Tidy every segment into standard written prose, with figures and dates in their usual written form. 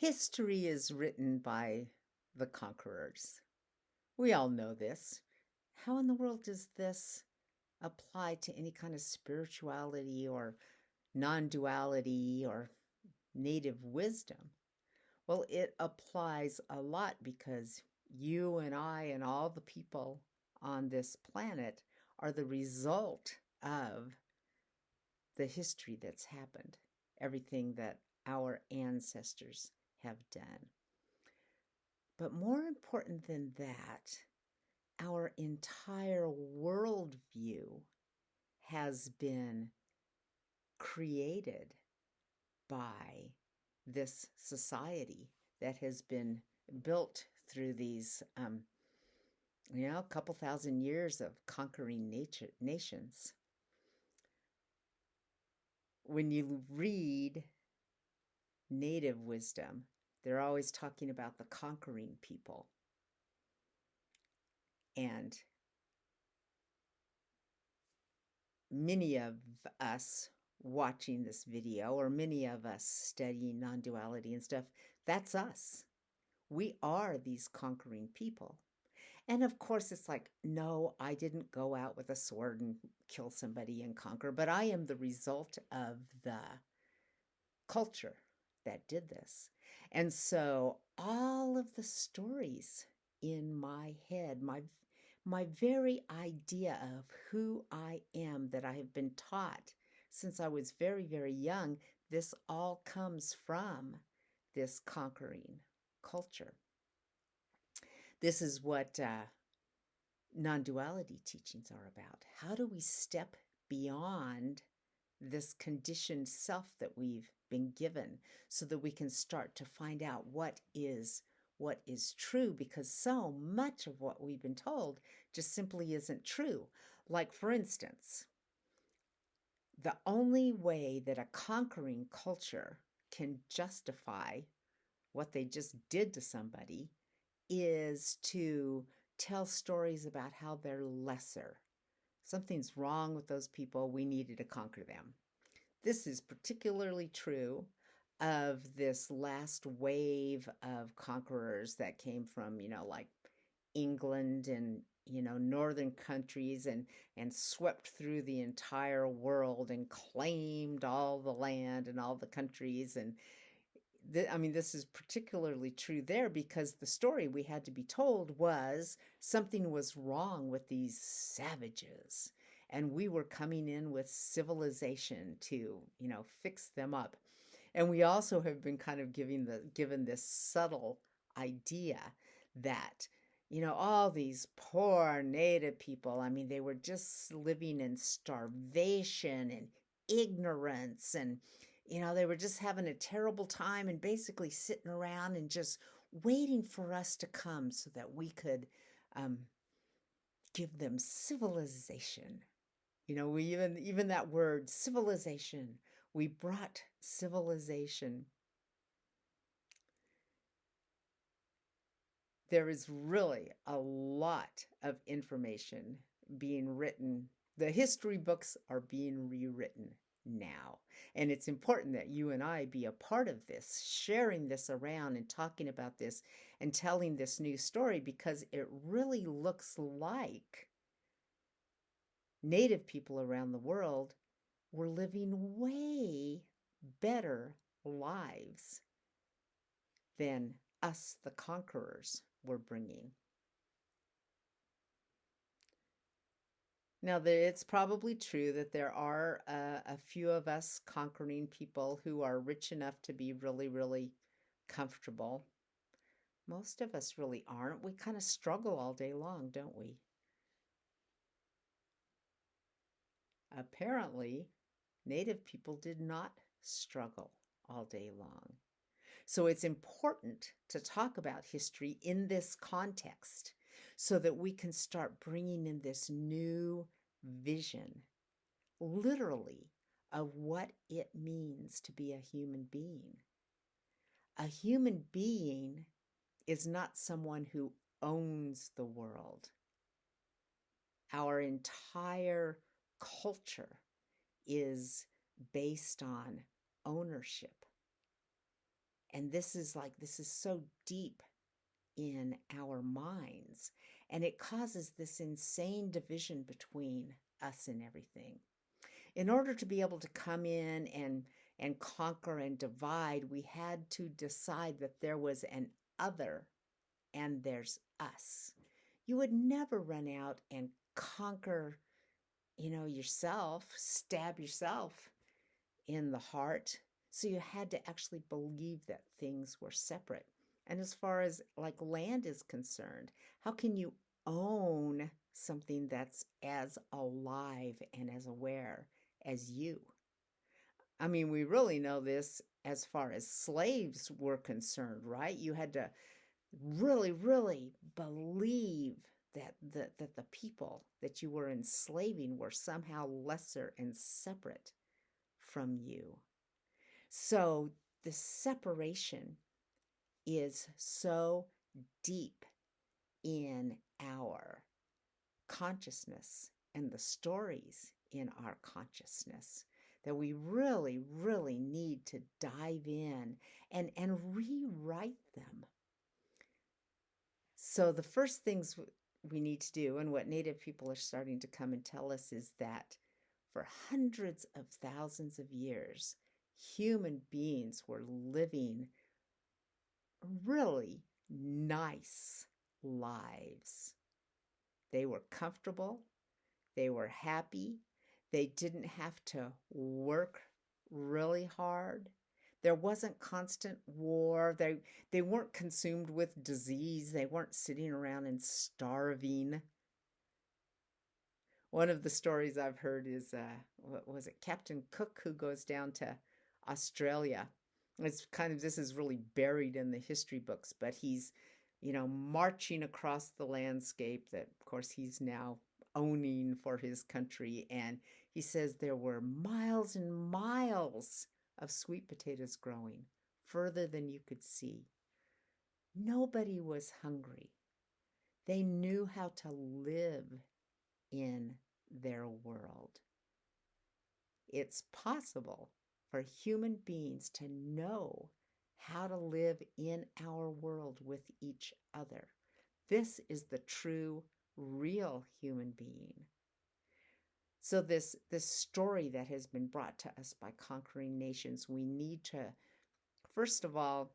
History is written by the conquerors. We all know this. How in the world does this apply to any kind of spirituality or non duality or native wisdom? Well, it applies a lot because you and I and all the people on this planet are the result of the history that's happened, everything that our ancestors have done. But more important than that, our entire worldview has been created by this society that has been built through these, couple thousand years of conquering nations. When you read native wisdom, they're always talking about the conquering people. And many of us watching this video, or many of us studying non-duality and stuff, that's us. We are these conquering people. And of course, it's like, no, I didn't go out with a sword and kill somebody and conquer, but I am the result of the culture that did this. And so all of the stories in my head, my very idea of who I am that I have been taught since I was very, very young, this all comes from this conquering culture. This is what non-duality teachings are about. How do we step beyond this conditioned self that we've been given so that we can start to find out what is true, because so much of what we've been told just simply isn't true. Like, for instance, the only way that a conquering culture can justify what they just did to somebody is to tell stories about how they're lesser. Something's wrong with those people. We needed to conquer them. This is particularly true of this last wave of conquerors that came from, like England and, northern countries, and swept through the entire world and claimed all the land and all the countries. And this is particularly true there because the story we had to be told was something was wrong with these savages, and we were coming in with civilization to, fix them up. And we also have been kind of given this subtle idea that, all these poor native people, they were just living in starvation and ignorance, and they were just having a terrible time and basically sitting around and just waiting for us to come so that we could give them civilization. We even that word civilization, we brought civilization. There is really a lot of information being written. The history books are being rewritten now. And it's important that you and I be a part of this, sharing this around and talking about this and telling this new story, because it really looks like Native people around the world were living way better lives than us, the conquerors, were bringing. Now, it's probably true that there are a few of us conquering people who are rich enough to be really, really comfortable. Most of us really aren't. We kind of struggle all day long, don't we? Apparently, Native people did not struggle all day long. So it's important to talk about history in this context so that we can start bringing in this new vision, literally, of what it means to be a human being. A human being is not someone who owns the world. Our entire culture is based on ownership. And this is so deep in our minds. And it causes this insane division between us and everything. In order to be able to come in and conquer and divide, we had to decide that there was an other and there's us. You would never run out and conquer, yourself, stab yourself in the heart. So you had to actually believe that things were separate. And as far as like land is concerned, how can you own something that's as alive and as aware as you? I mean, we really know this as far as slaves were concerned, right? You had to really, really believe that the people that you were enslaving were somehow lesser and separate from you. So the separation is so deep in our consciousness and the stories in our consciousness that we really, really need to dive in and rewrite them. So the first things we need to do, and what Native people are starting to come and tell us, is that for hundreds of thousands of years, human beings were living really nice lives. They were comfortable, they were happy, they didn't have to work really hard. There wasn't constant war. They weren't consumed with disease. They weren't sitting around and starving. One of the stories I've heard is, what was it, Captain Cook, who goes down to Australia. This is really buried in the history books, but he's, marching across the landscape that, of course, he's now owning for his country. And he says there were miles and miles of sweet potatoes growing further than you could see. Nobody was hungry. They knew how to live in their world. It's possible for human beings to know how to live in our world with each other. This is the true, real human being. So this story that has been brought to us by conquering nations, we need to, first of all,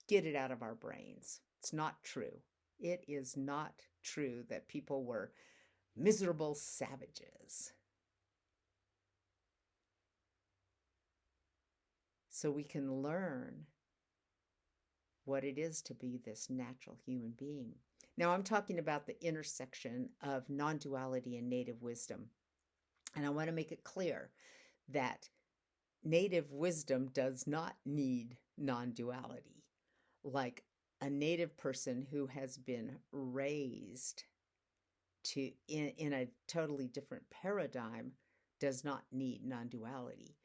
get it out of our brains. It's not true. It is not true that people were miserable savages. So we can learn what it is to be this natural human being. Now, I'm talking about the intersection of non-duality and native wisdom. And I want to make it clear that native wisdom does not need non-duality. Like a native person who has been raised in a totally different paradigm does not need non-duality.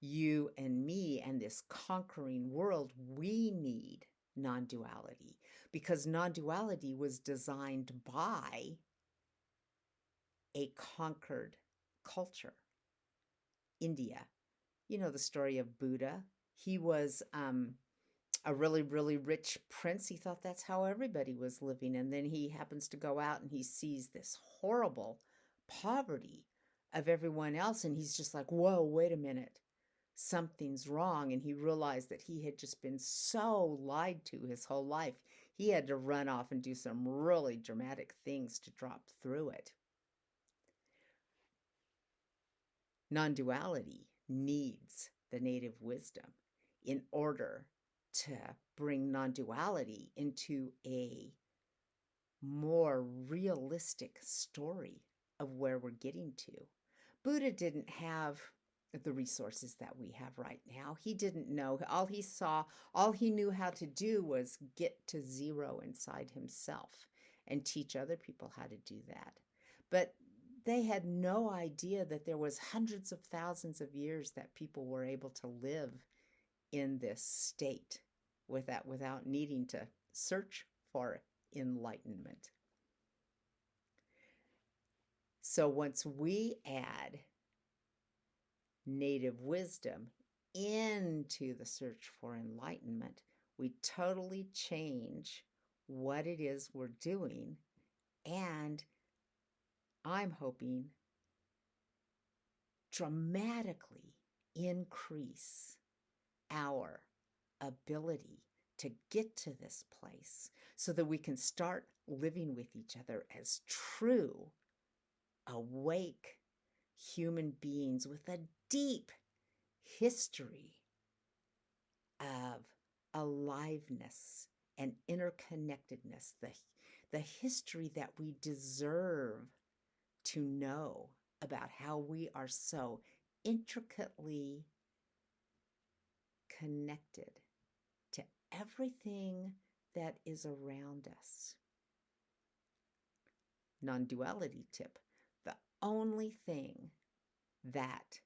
You and me and this conquering world, we need non-duality, because non-duality was designed by a conquered culture. India. You know the story of Buddha. He was a really, really rich prince. He thought that's how everybody was living. And then he happens to go out and he sees this horrible poverty of everyone else. And he's just like, whoa, wait a minute. Something's wrong. And he realized that he had just been so lied to his whole life. He had to run off and do some really dramatic things to drop through it. Non-duality needs the native wisdom in order to bring non-duality into a more realistic story of where we're getting to. Buddha didn't have the resources that we have right now. He didn't know. All he knew how to do was get to zero inside himself and teach other people how to do that. But they had no idea that there was hundreds of thousands of years that people were able to live in this state without needing to search for enlightenment. So once we add native wisdom into the search for enlightenment, we totally change what it is we're doing, and I'm hoping dramatically increase our ability to get to this place so that we can start living with each other as true, awake human beings with a deep history of aliveness and interconnectedness, the history that we deserve to know about how we are so intricately connected to everything that is around us. Non-duality tip: the only thing that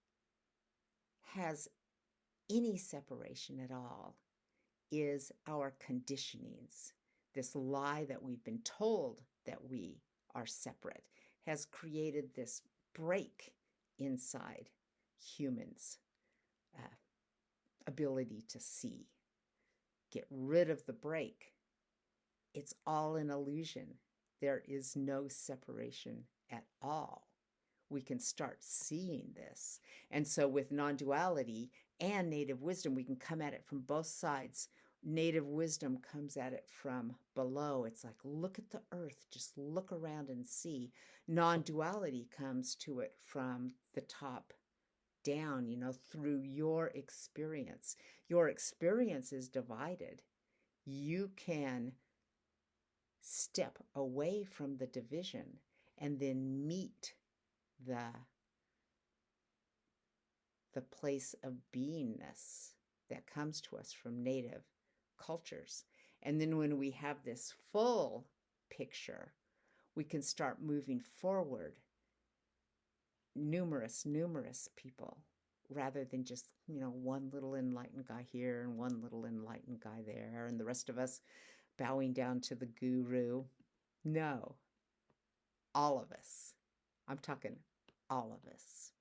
has any separation at all is our conditionings. This lie that we've been told that we are separate has created this break inside humans' ability to see. Get rid of the break. It's all an illusion. There is no separation at all. We can start seeing this. And so with non-duality and native wisdom, we can come at it from both sides. Native wisdom comes at it from below. It's like, look at the earth, just look around and see. Non-duality comes to it from the top down, through your experience. Your experience is divided. You can step away from the division and then meet the place of beingness that comes to us from native cultures. And then when we have this full picture, we can start moving forward numerous people, rather than just, one little enlightened guy here and one little enlightened guy there, and the rest of us bowing down to the guru. No, all of us. I'm talking all of us.